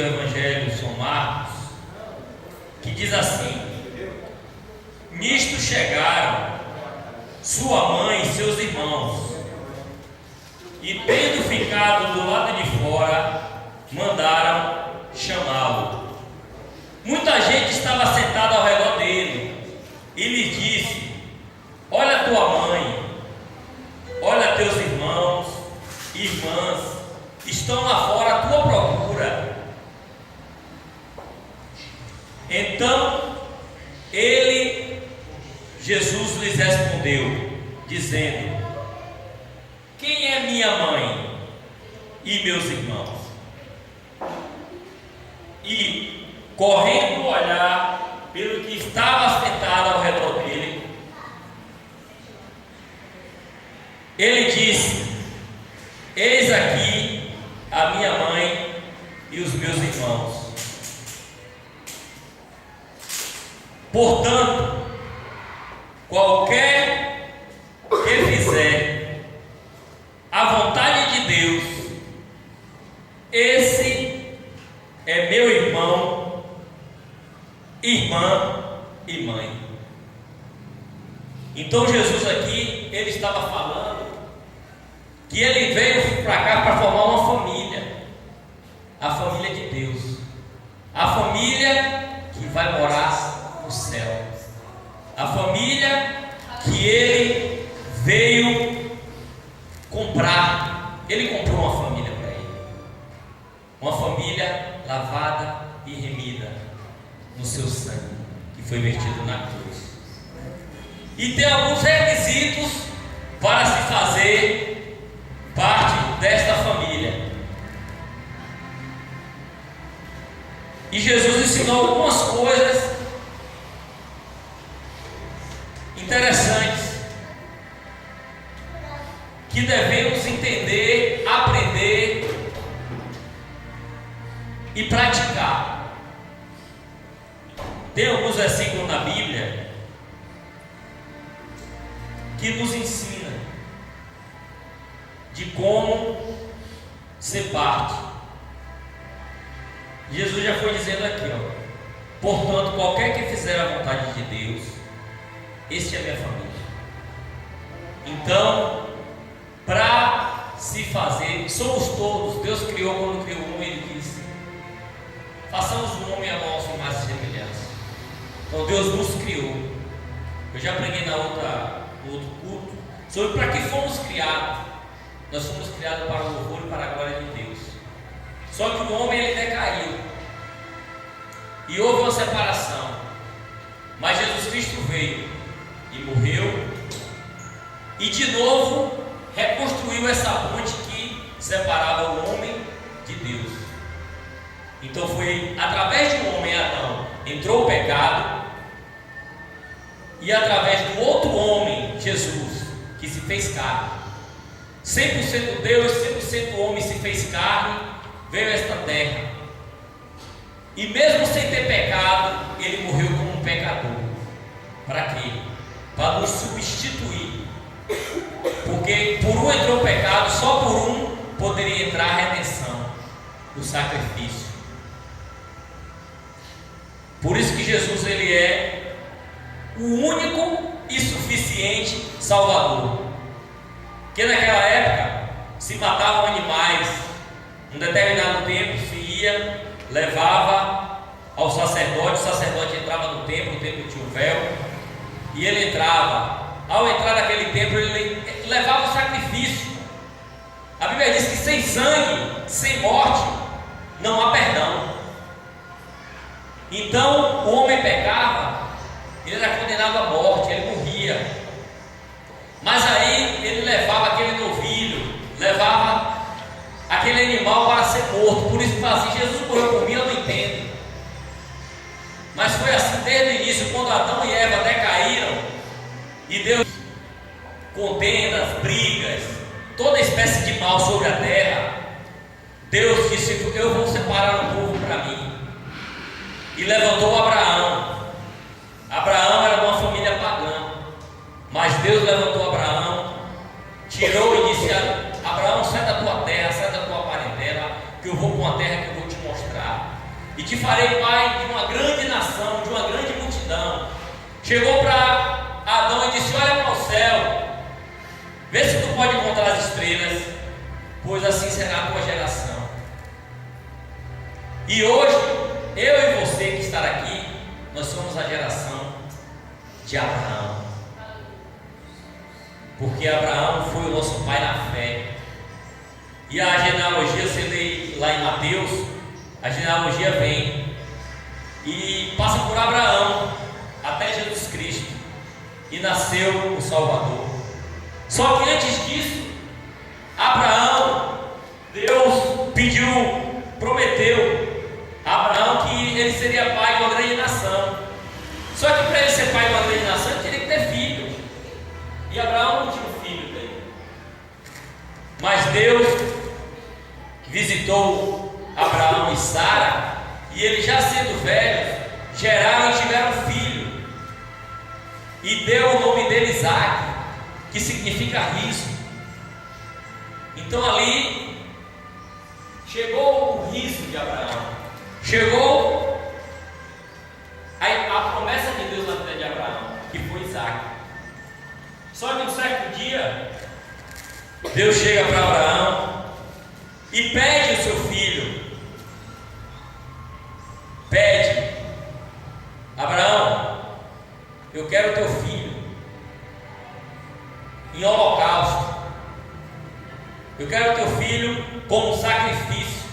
do Evangelho São Marcos, que diz assim: nisto chegaram sua mãe e seus irmãos, e tendo ficado do lado de fora, mandaram chamá-lo. Muita gente estava sentada ao redor dele, e lhe disse: olha tua mãe, olha teus irmãos e irmãs, estão lá fora à tua procura. Então Jesus lhes respondeu, dizendo: quem é minha mãe e meus irmãos? E, correndo olhar pelo que estava sentado ao redor dele, ele disse: eis aqui a minha mãe e os meus irmãos. Portanto, qualquer que fizer a vontade de Deus, esse é meu irmão, irmã e mãe. Então Jesus aqui, ele estava falando que ele veio para cá para formar uma família, a família de Deus, a família que vai morar no céu, a família que ele veio comprar. Ele comprou uma família para ele, uma família lavada e remida no seu sangue, que foi vertido na cruz. E tem alguns requisitos para se fazer parte desta família. E Jesus ensinou algumas coisas interessantes que devemos entender, aprender e praticar. Tem alguns versículos na Bíblia que nos ensina de como ser parte. Jesus já foi dizendo aqui, portanto, qualquer que fizer a vontade de Deus, este é minha família. Então, para se fazer, somos todos. Deus criou, quando criou um, ele disse: façamos o homem a nossa imagem e semelhança. Então Deus nos criou. Eu já preguei no outro culto sobre para que fomos criados. Nós fomos criados para o louvor e para a glória de Deus. Só que o homem, ele decaiu e houve uma separação. Mas Jesus Cristo veio e morreu, e de novo reconstruiu essa ponte que separava o homem de Deus. Então foi através de um homem, Adão, entrou o pecado, e através do outro homem, Jesus, que se fez carne, 100% Deus, 100% homem, se fez carne, veio a esta terra, e mesmo sem ter pecado, ele morreu como um pecador. Para quê? Para nos substituir, porque por um entrou o pecado, só por um poderia entrar a redenção, o sacrifício. Por isso que Jesus, ele é o único e suficiente Salvador. Porque naquela época se matavam animais, um determinado tempo se ia, levava ao sacerdote, o sacerdote entrava no templo, o templo tinha um véu, e ele entrava. Ao entrar naquele templo, ele levava o sacrifício. A Bíblia diz que sem sangue, sem morte, não há perdão. Então o homem pecava, ele era condenado à morte, ele morria. Mas aí ele levava aquele novilho, levava aquele animal para ser morto. Por isso que assim, Jesus morreu por mim, eu não entendo. Mas foi assim desde o início, quando Adão e Eva decaíram, e Deus, contendas, brigas, toda espécie de mal sobre a terra, Deus disse: eu vou separar um povo para mim. E levantou Abraão. Abraão era de uma família pagã, mas Deus levantou Abraão, tirou e disse: Abraão, sai da tua terra, sai da tua parentela, que eu vou para uma terra que eu vou te mostrar. e te farei pai de uma grande nação, de uma grande multidão. Chegou para Adão e disse: olha para o céu, vê se tu pode encontrar as estrelas, pois assim será a tua geração. E hoje, eu e você que está aqui, nós somos a geração de Abraão, porque Abraão foi o nosso pai na fé. E a genealogia, você lê lá em Mateus, a genealogia vem e passa por Abraão até Jesus Cristo, e nasceu o Salvador. Só que antes disso, Abraão, Deus prometeu a Abraão que ele seria pai de uma grande nação. Só que para ele ser pai de uma grande nação, ele teria que ter filho. E Abraão não tinha um filho dele. Mas Deus visitou Abraão e Sara, e eles, já sendo velhos, geraram e tiveram um filho, e deu o nome dele Isaque, que significa riso. Então ali chegou o riso de Abraão, chegou a promessa de Deus na vida de Abraão, que foi Isaque. Só que um certo dia, Deus chega para Abraão e pede o seu filho. Pede: Abraão, eu quero o teu filho em holocausto. Eu quero o teu filho como sacrifício.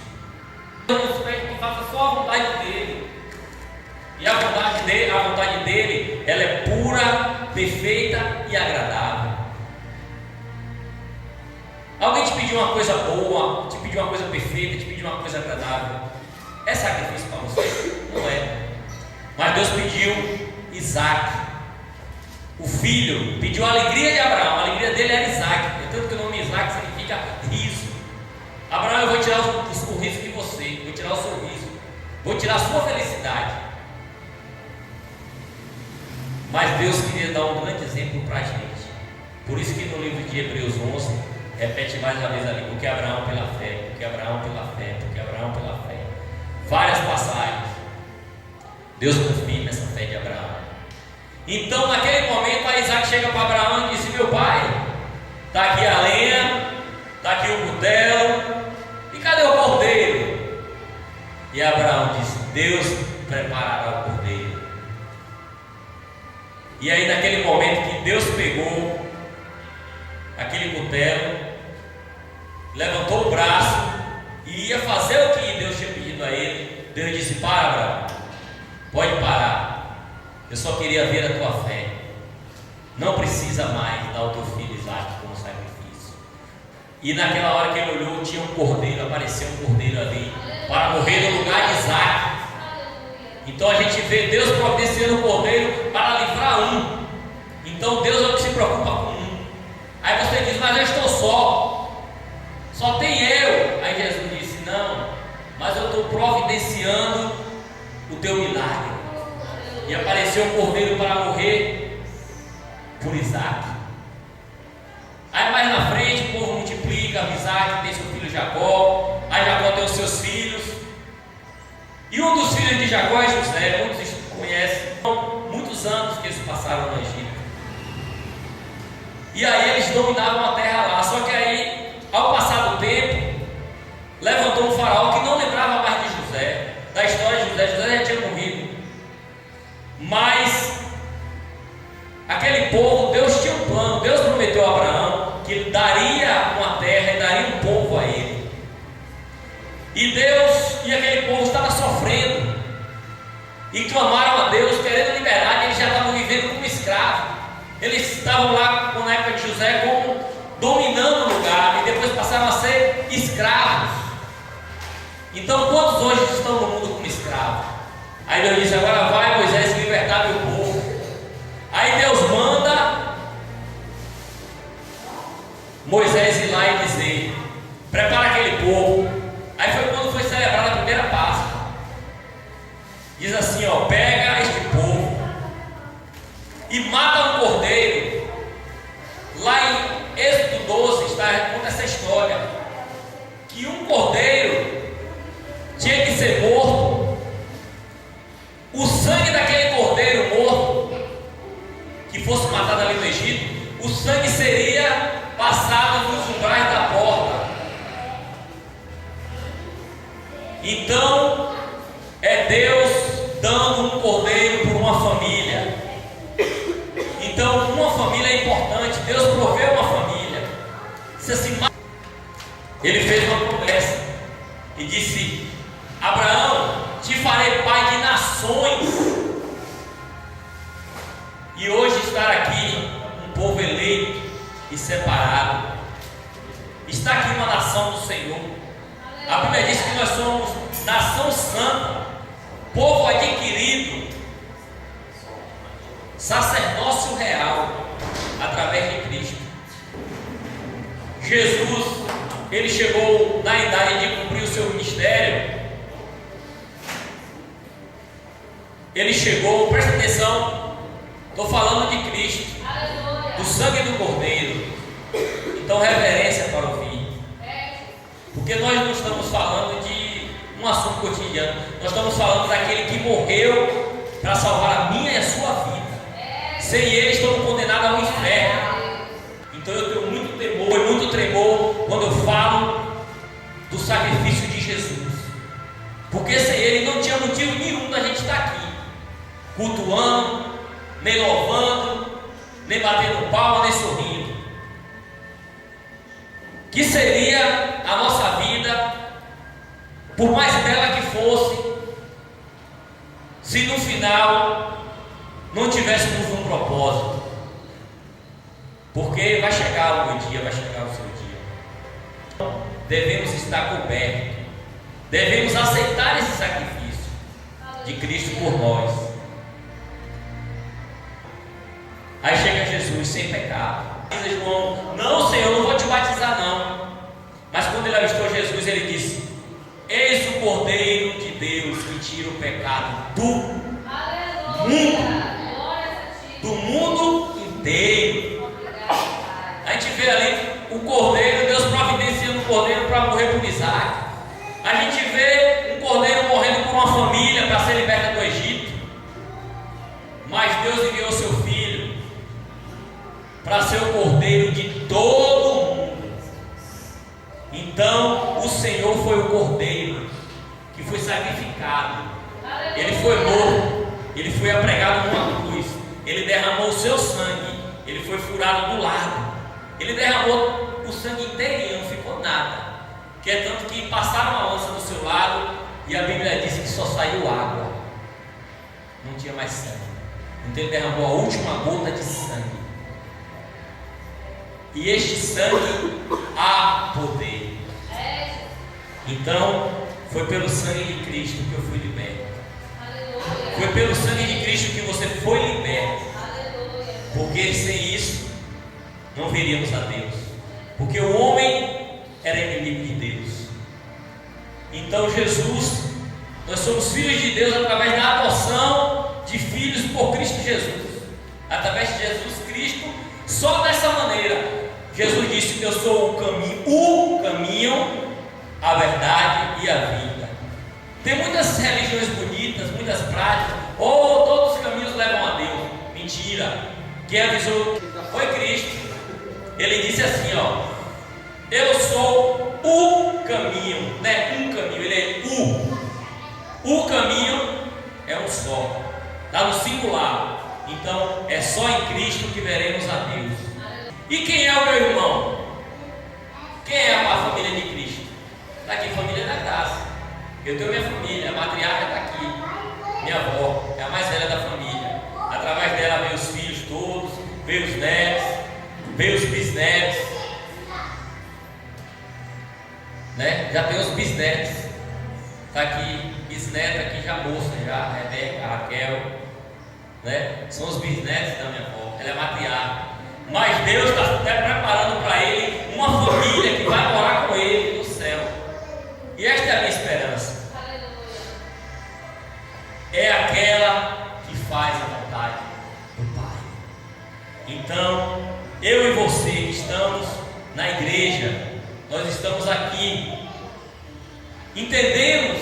Deus pede que faça só a vontade dele. E a vontade dele, ela é pura, perfeita e agradável. Alguém te pediu uma coisa boa, te pediu uma coisa perfeita, te pediu uma coisa agradável, é sacrifício para você? Não é. Mas Deus pediu Isaque, o filho, pediu a alegria de Abraão. A alegria dele era Isaque, tanto que o nome Isaque significa riso. Abraão, eu vou tirar o riso de você, vou tirar o sorriso, vou tirar a sua felicidade. Mas Deus queria dar um grande exemplo para a gente. Por isso que no livro de Hebreus 11 repete mais uma vez ali: porque Abraão pela fé, porque Abraão pela fé, porque Abraão pela fé. Várias passagens. Deus confirma essa fé de Abraão. Então naquele momento, a Isaque chega para Abraão e disse: meu pai, está aqui a lenha, está aqui o cutelo, e cadê o cordeiro? E Abraão disse: Deus preparará o cordeiro. E aí naquele momento que Deus pegou aquele cutelo, levantou o braço e ia fazer o que Deus tinha pedido a ele, Deus disse: para, Abraão, pode parar, eu só queria ver a tua fé, não precisa mais dar o teu filho Isaque como sacrifício. E naquela hora que ele olhou, tinha um cordeiro, apareceu um cordeiro ali para morrer no lugar de Isaque. Então a gente vê Deus providenciando o cordeiro para livrar um. Então Deus é o que se preocupa com um. Aí você diz: mas eu estou só tem eu. Aí Jesus disse: não, mas eu estou providenciando o teu milagre. E apareceu um cordeiro para morrer por Isaque. Aí mais na frente o povo multiplica, Isaque tem seu filho Jacó, aí Jacó tem os seus filhos. E um dos filhos de Jacó é José, muitos conhecem. Muitos anos que eles passaram no Egito. E aí eles dominavam a terra lá. Só que aí, ao passar do tempo, levantou um faraó que não lembrava mais de José, da história de José. José já tinha morrido. Mas aquele povo, Deus tinha um plano. Deus prometeu a Abraão que ele daria uma terra e daria um povo a ele. E Deus e aquele povo estavam sofrendo e clamaram a Deus querendo liberdade. Eles já estavam vivendo como escravos. Eles estavam lá na época de José como dominando o lugar, e depois passaram a ser escravos. Então quantos hoje estão no mundo como escravos? Aí Deus disse: agora vai, Moisés, libertar meu povo. Aí Deus manda Moisés ir lá e dizer: prepara aquele povo. Aí foi quando foi celebrada a primeira Páscoa. Diz assim: ó, pega este povo e mata um cordeiro. Lá em Êxodo 12 conta essa história, que um cordeiro tinha que ser morto sangue daquele cordeiro morto que fosse matado ali no Egito, o sangue seria passado nos umbrais da porta. Então é Deus dando um cordeiro por uma família. Então uma família é importante. Deus proveu uma família. Disse assim, ele fez uma promessa e disse: Abraão, te farei pai de nações. E hoje estar aqui um povo eleito e separado, está aqui uma nação do Senhor. A Bíblia diz que nós somos nação santa, povo adquirido, sacerdócio real, através de Cristo. Jesus, ele chegou na idade de cumprir o seu ministério. Ele chegou, presta atenção, estou falando de Cristo, do sangue do Cordeiro. Então, reverência para ouvir, porque nós não estamos falando de um assunto cotidiano, nós estamos falando daquele que morreu para salvar a minha e a sua vida. Sem ele, estamos condenados ao inferno. Então, eu tenho muito temor e muito tremor quando eu falo do sacrifício de Jesus, porque sem ele não tinha motivo nenhum da gente estar aqui cultuando, nem louvando, nem batendo palma, nem sorrindo. Que seria a nossa vida, por mais bela que fosse, se no final não tivéssemos um propósito? Porque vai chegar o meu dia, vai chegar o seu dia. Devemos estar cobertos, devemos aceitar esse sacrifício de Cristo por nós. Aí chega Jesus sem pecado. Diz João: não, Senhor, eu não vou te batizar não. Mas quando ele avistou Jesus, ele disse: eis o Cordeiro de Deus que tira o pecado do mundo inteiro. A gente vê ali o Cordeiro, Deus providenciando o Cordeiro para morrer por Isaac. A gente vê um Cordeiro morrendo por uma família para ser liberta do Egito. Mas Deus enviou seu Filho para ser o Cordeiro de todo mundo. Então o Senhor foi o Cordeiro que foi sacrificado. Ele foi morto, ele foi apregado numa cruz, ele derramou o seu sangue, ele foi furado do lado, ele derramou o sangue inteirinho, não ficou nada. Que é tanto que passaram uma lança do seu lado e a Bíblia diz que só saiu água, não tinha mais sangue. Então ele derramou a última gota de sangue. E este sangue há poder. Então, foi pelo sangue de Cristo que eu fui liberto. Foi pelo sangue de Cristo que você foi liberto. Porque sem isso, não veríamos a Deus. Porque o homem era inimigo de Deus. Então, Jesus, nós somos filhos de Deus através da adoção de filhos por Cristo Jesus. Através de Jesus Cristo, só dessa maneira. Jesus disse que eu sou o caminho, a verdade e a vida. Tem muitas religiões bonitas, muitas práticas. Todos os caminhos levam a Deus. Mentira. Quem avisou foi Cristo. Ele disse assim, eu sou o caminho, não é um caminho, ele é o caminho é um só, está no singular. Então é só em Cristo que veremos a Deus. E quem é o meu irmão? Quem é a família de Cristo? Está aqui, família da graça. Eu tenho minha família, a matriarca está aqui, minha avó, é a mais velha da família. Através dela veio os filhos todos, veio os netos, veio os bisnetos, né? Já tem os bisnetos. Está aqui, bisneta aqui já moça, já, Rebeca, Raquel, né? São os bisnetos da minha avó, ela é matriarca. Mas Deus está até preparando para ele uma família que vai morar com ele no céu. E esta é a minha esperança. É aquela que faz a vontade do Pai. Então, eu e você que estamos na igreja, nós estamos aqui, entendemos